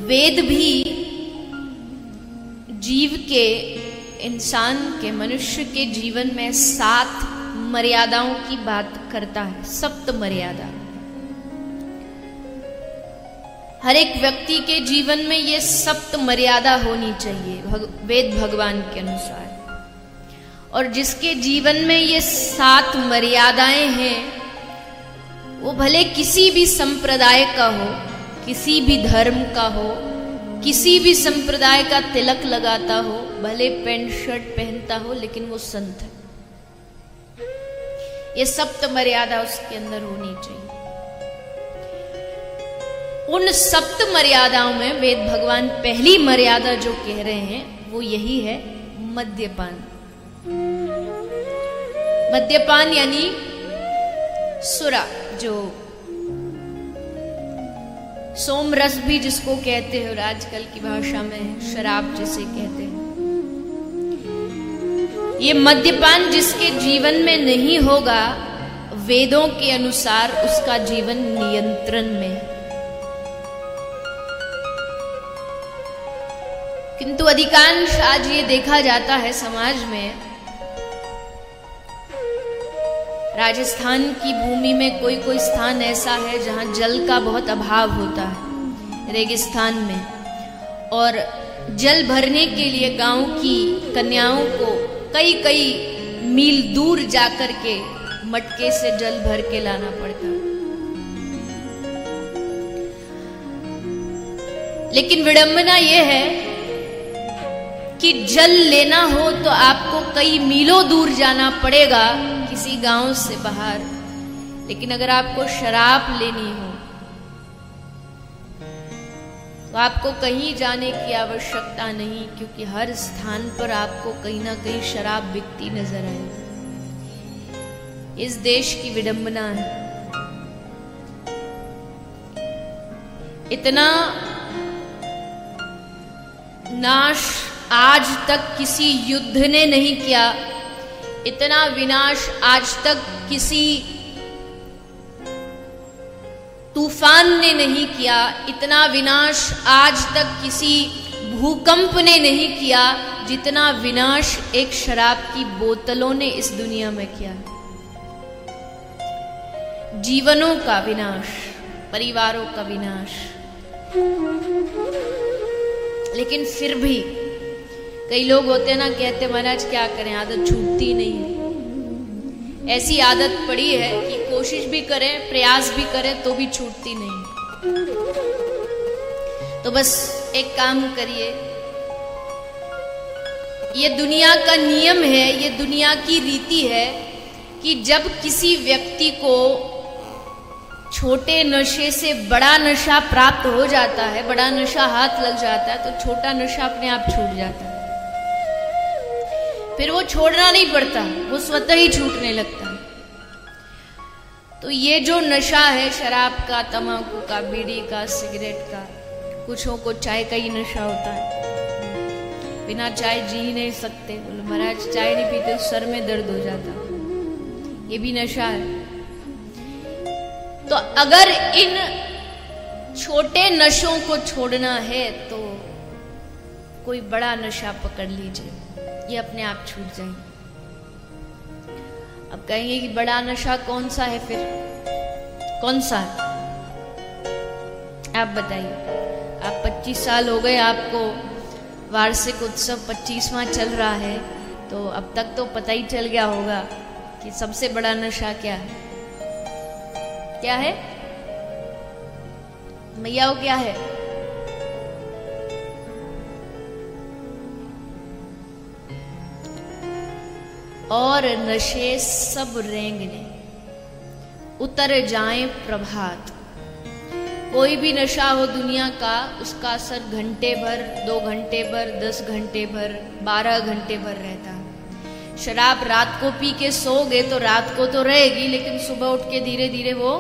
वेद भी जीव के, इंसान के, मनुष्य के जीवन में 7 मर्यादाओं की बात करता है। 7 मर्यादा हर एक व्यक्ति के जीवन में ये 7 मर्यादा होनी चाहिए वेद भगवान के अनुसार। और जिसके जीवन में ये 7 मर्यादाएं हैं, वो भले किसी भी संप्रदाय का हो, किसी भी धर्म का हो, किसी भी संप्रदाय का तिलक लगाता हो, भले पैंट शर्ट पहनता हो, लेकिन वो संत है। ये 7 मर्यादा उसके अंदर होनी चाहिए। उन 7 मर्यादाओं में वेद भगवान पहली मर्यादा जो कह रहे हैं वो यही है, मद्यपान। मद्यपान यानी सुरा, जो सोमरस भी जिसको कहते हैं और आजकल की भाषा में शराब जिसे कहते हैं। ये मद्यपान जिसके जीवन में नहीं होगा, वेदों के अनुसार उसका जीवन नियंत्रण में है। किंतु अधिकांश आज ये देखा जाता है समाज में, राजस्थान की भूमि में कोई कोई स्थान ऐसा है जहां जल का बहुत अभाव होता है, रेगिस्तान में, और जल भरने के लिए गांव की कन्याओं को कई कई मील दूर जाकर के मटके से जल भर के लाना पड़ता है। लेकिन विडंबना यह है कि जल लेना हो तो आपको कई मीलों दूर जाना पड़ेगा किसी गांव से बाहर। लेकिन अगर आपको शराब लेनी हो तो आपको कहीं जाने की आवश्यकता नहीं, क्योंकक्योंकि हर स्थान पर आपको कहीं ना कहीं शराब बिकती नजर आएगी। इस देश की विडंबना है। इतना नाश आज तक किसी युद्ध ने नहीं किया, इतना विनाश आज तक किसी तूफान ने नहीं किया, इतना विनाश आज तक किसी भूकंप ने नहीं किया, जितना विनाश एक शराब की बोतलों ने इस दुनिया में किया। जीवनों का विनाश, परिवारों का विनाश। लेकिन फिर भी कई लोग होते हैं ना, कहते महाराज क्या करें, आदत छूटती नहीं है। ऐसी आदत पड़ी है कि कोशिश भी करें, प्रयास भी करें तो भी छूटती नहीं। तो बस एक काम करिए, ये दुनिया का नियम है, ये दुनिया की रीति है कि जब किसी व्यक्ति को छोटे नशे से बड़ा नशा प्राप्त हो जाता है, बड़ा नशा हाथ लग जाता है, तो छोटा नशा अपने आप छूट जाता है। फिर वो छोड़ना नहीं पड़ता, वो स्वतः ही छूटने लगता है। तो ये जो नशा है शराब का, तंबाकू का, बीड़ी का, सिगरेट का, कुछों को चाय का ही नशा होता है। बिना चाय जी ही नहीं सकते, बोले महाराज चाय नहीं पीते तो सर में दर्द हो जाता, ये भी नशा है। तो अगर इन छोटे नशों को छोड़ना है तो कोई बड़ा नशा पकड़ लीजिए, ये अपने आप छूट जाएंगे। अब कहेंगे कि बड़ा नशा कौन सा है, फिर कौन सा है आप बताइए। आप 25 साल हो गए, आपको वार्षिक उत्सव 25वां चल रहा है, तो अब तक तो पता ही चल गया होगा कि सबसे बड़ा नशा क्या है। क्या है मैया, वो क्या है? और नशे सब रेंगने उतर जाएं प्रभात। कोई भी नशा हो दुनिया का, उसका असर घंटे भर, 2 घंटे भर, 10 घंटे भर, 12 घंटे भर रहता है। शराब रात को पी के सो गए तो रात को तो रहेगी, लेकिन सुबह उठ के धीरे धीरे वो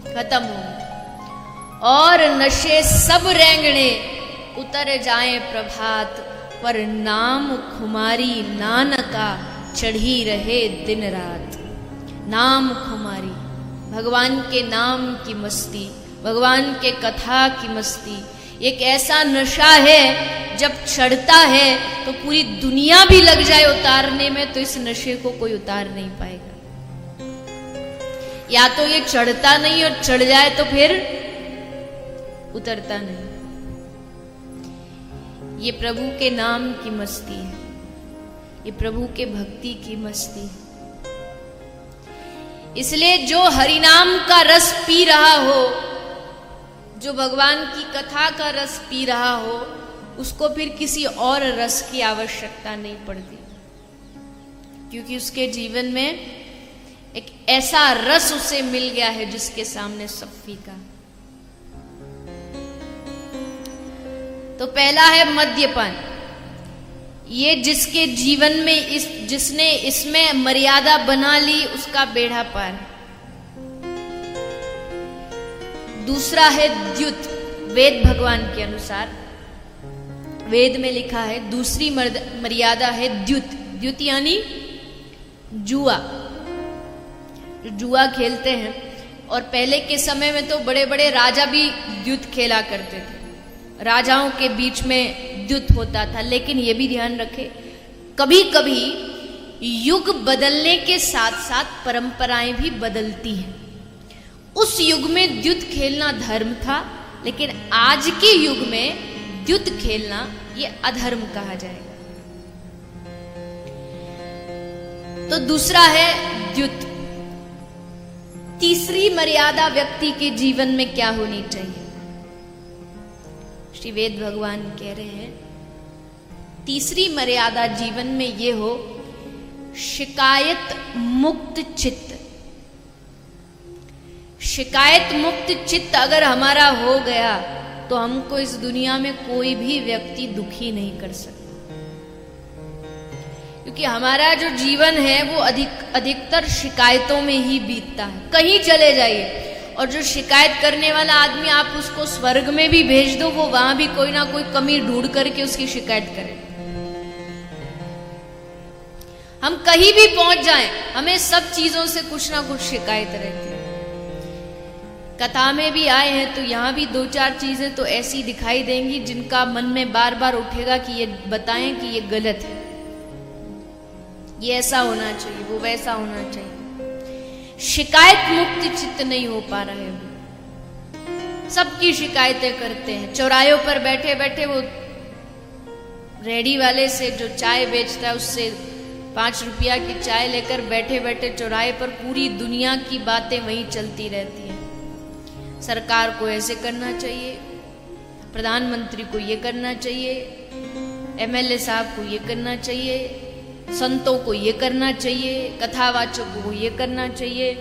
खत्म होगी। और नशे सब रेंगने उतर जाएं प्रभात, पर नाम खुमारी नानका चढ़ी रहे दिन रात। नाम खुमारी, भगवान के नाम की मस्ती, भगवान के कथा की मस्ती, एक ऐसा नशा है जब चढ़ता है तो पूरी दुनिया भी लग जाए उतारने में तो इस नशे को कोई उतार नहीं पाएगा। या तो ये चढ़ता नहीं और चढ़ जाए तो फिर उतरता नहीं। ये प्रभु के नाम की मस्ती है, ये प्रभु के भक्ति की मस्ती है। इसलिए जो हरिनाम का रस पी रहा हो, जो भगवान की कथा का रस पी रहा हो, उसको फिर किसी और रस की आवश्यकता नहीं पड़ती, क्योंकि उसके जीवन में एक ऐसा रस उसे मिल गया है जिसके सामने सब फीका। तो पहला है मद्यपान। ये जिसके जीवन में जिसने इसमें मर्यादा बना ली उसका बेड़ा पार। दूसरा है द्युत। वेद भगवान के अनुसार वेद में लिखा है दूसरी मर्यादा है द्युत। द्युत यानी जुआ। जो जुआ खेलते हैं, और पहले के समय में तो बड़े बड़े राजा भी द्युत खेला करते थे, राजाओं के बीच में द्युत होता था। लेकिन यह भी ध्यान रखें, कभी कभी युग बदलने के साथ साथ परंपराएं भी बदलती हैं। उस युग में द्युत खेलना धर्म था, लेकिन आज के युग में द्युत खेलना यह अधर्म कहा जाएगा। तो दूसरा है द्युत। तीसरी मर्यादा व्यक्ति के जीवन में क्या होनी चाहिए? श्री वेद भगवान कह रहे हैं तीसरी मर्यादा जीवन में ये हो, शिकायत मुक्त चित्त। शिकायत मुक्त चित्त अगर हमारा हो गया तो हमको इस दुनिया में कोई भी व्यक्ति दुखी नहीं कर सकता, क्योंकि हमारा जो जीवन है वो अधिकतर शिकायतों में ही बीतता है। कहीं चले जाइए और जो शिकायत करने वाला आदमी, आप उसको स्वर्ग में भी भेज दो, वो वहां भी कोई ना कोई कमी ढूंढ करके उसकी शिकायत करे। हम कहीं भी पहुंच जाएं, हमें सब चीजों से कुछ ना कुछ शिकायत रहती है। कथा में भी आए हैं तो यहां भी दो चार चीजें तो ऐसी दिखाई देंगी जिनका मन में बार बार उठेगा कि ये बताएं कि ये गलत है, ये ऐसा होना चाहिए, वो वैसा होना चाहिए। शिकायत मुक्त चित्त नहीं हो पा रहे हो, सबकी शिकायतें करते हैं। चौराहों पर बैठे बैठे वो रेडी वाले से जो चाय बेचता है उससे 5 रुपया की चाय लेकर बैठे बैठे चौराहे पर पूरी दुनिया की बातें वहीं चलती रहती हैं। सरकार को ऐसे करना चाहिए, प्रधानमंत्री को ये करना चाहिए, एमएलए साहब को ये करना चाहिए, संतों को ये करना चाहिए, कथावाचकों को ये करना चाहिए।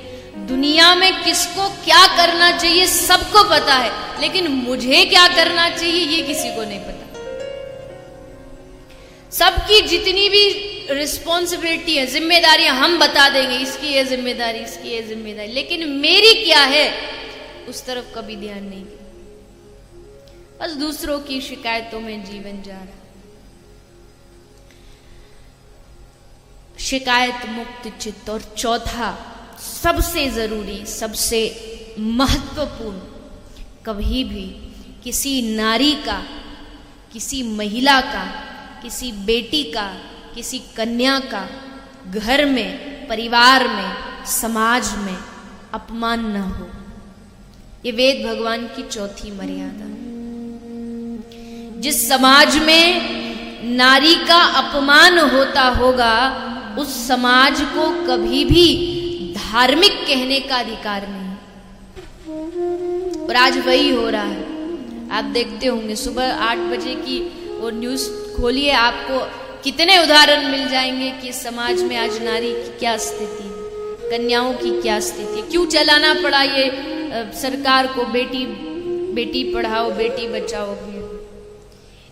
दुनिया में किसको क्या करना चाहिए सबको पता है, लेकिन मुझे क्या करना चाहिए ये किसी को नहीं पता। सबकी जितनी भी रिस्पॉन्सिबिलिटी है, जिम्मेदारियां हम बता देंगे, इसकी ये जिम्मेदारी, इसकी ये जिम्मेदारी, लेकिन मेरी क्या है उस तरफ कभी ध्यान नहीं दिया। बस दूसरों की शिकायतों में जीवन जा रहा। शिकायत मुक्त चित्त। और चौथा सबसे जरूरी, सबसे महत्वपूर्ण, कभी भी किसी नारी का, किसी महिला का, किसी बेटी का, किसी कन्या का घर में, परिवार में, समाज में अपमान न हो। ये वेद भगवान की चौथी मर्यादा। जिस समाज में नारी का अपमान होता होगा उस समाज को कभी भी धार्मिक कहने का अधिकार नहीं। और आज वही हो रहा है। आप देखते होंगे सुबह 8 बजे की वो न्यूज खोलिए, आपको कितने उदाहरण मिल जाएंगे कि समाज में आज नारी की क्या स्थिति है, कन्याओं की क्या स्थिति है। क्यों चलाना पड़ा ये सरकार को बेटी पढ़ाओ बेटी बचाओ भी?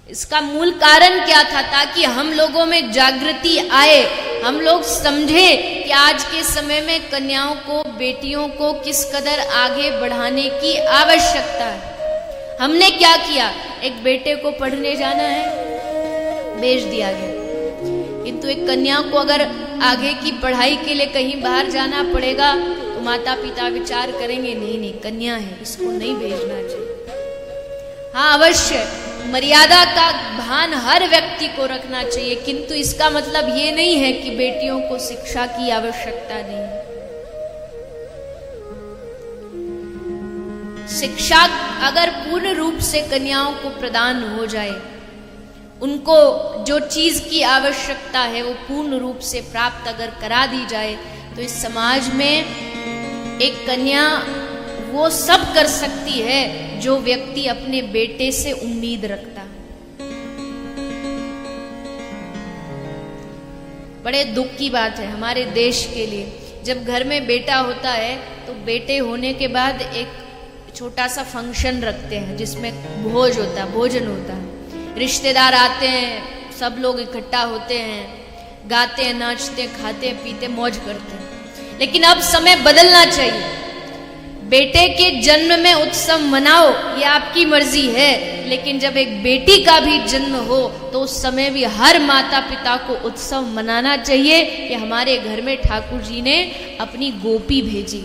इसका मूल कारण क्या था? ताकि हम लोगों में जागृति आए, हम लोग समझे कि आज के समय में कन्याओं को, बेटियों को किस कदर आगे बढ़ाने की आवश्यकता है। हमने क्या किया? एक बेटे को पढ़ने जाना है, भेज दिया गया, किंतु एक कन्या को अगर आगे की पढ़ाई के लिए कहीं बाहर जाना पड़ेगा तो माता पिता विचार करेंगे नहीं नहीं कन्या है, इसको नहीं भेजना चाहिए। हाँ अवश्य मर्यादा का भान हर व्यक्ति को रखना चाहिए, किंतु इसका मतलब ये नहीं है कि बेटियों को शिक्षा की आवश्यकता नहीं है। शिक्षा अगर पूर्ण रूप से कन्याओं को प्रदान हो जाए, उनको जो चीज की आवश्यकता है वो पूर्ण रूप से प्राप्त अगर करा दी जाए, तो इस समाज में एक कन्या वो सब कर सकती है जो व्यक्ति अपने बेटे से उम्मीद रखता है। बड़े दुख की बात है हमारे देश के लिए, जब घर में बेटा होता है तो बेटे होने के बाद एक छोटा सा फंक्शन रखते हैं जिसमें भोजन होता है, रिश्तेदार आते हैं, सब लोग इकट्ठा होते हैं, गाते हैं, नाचते, खाते पीते, मौज करते हैं। लेकिन अब समय बदलना चाहिए। बेटे के जन्म में उत्सव मनाओ, ये आपकी मर्जी है, लेकिन जब एक बेटी का भी जन्म हो तो उस समय भी हर माता पिता को उत्सव मनाना चाहिए कि हमारे घर में ठाकुर जी ने अपनी गोपी भेजी।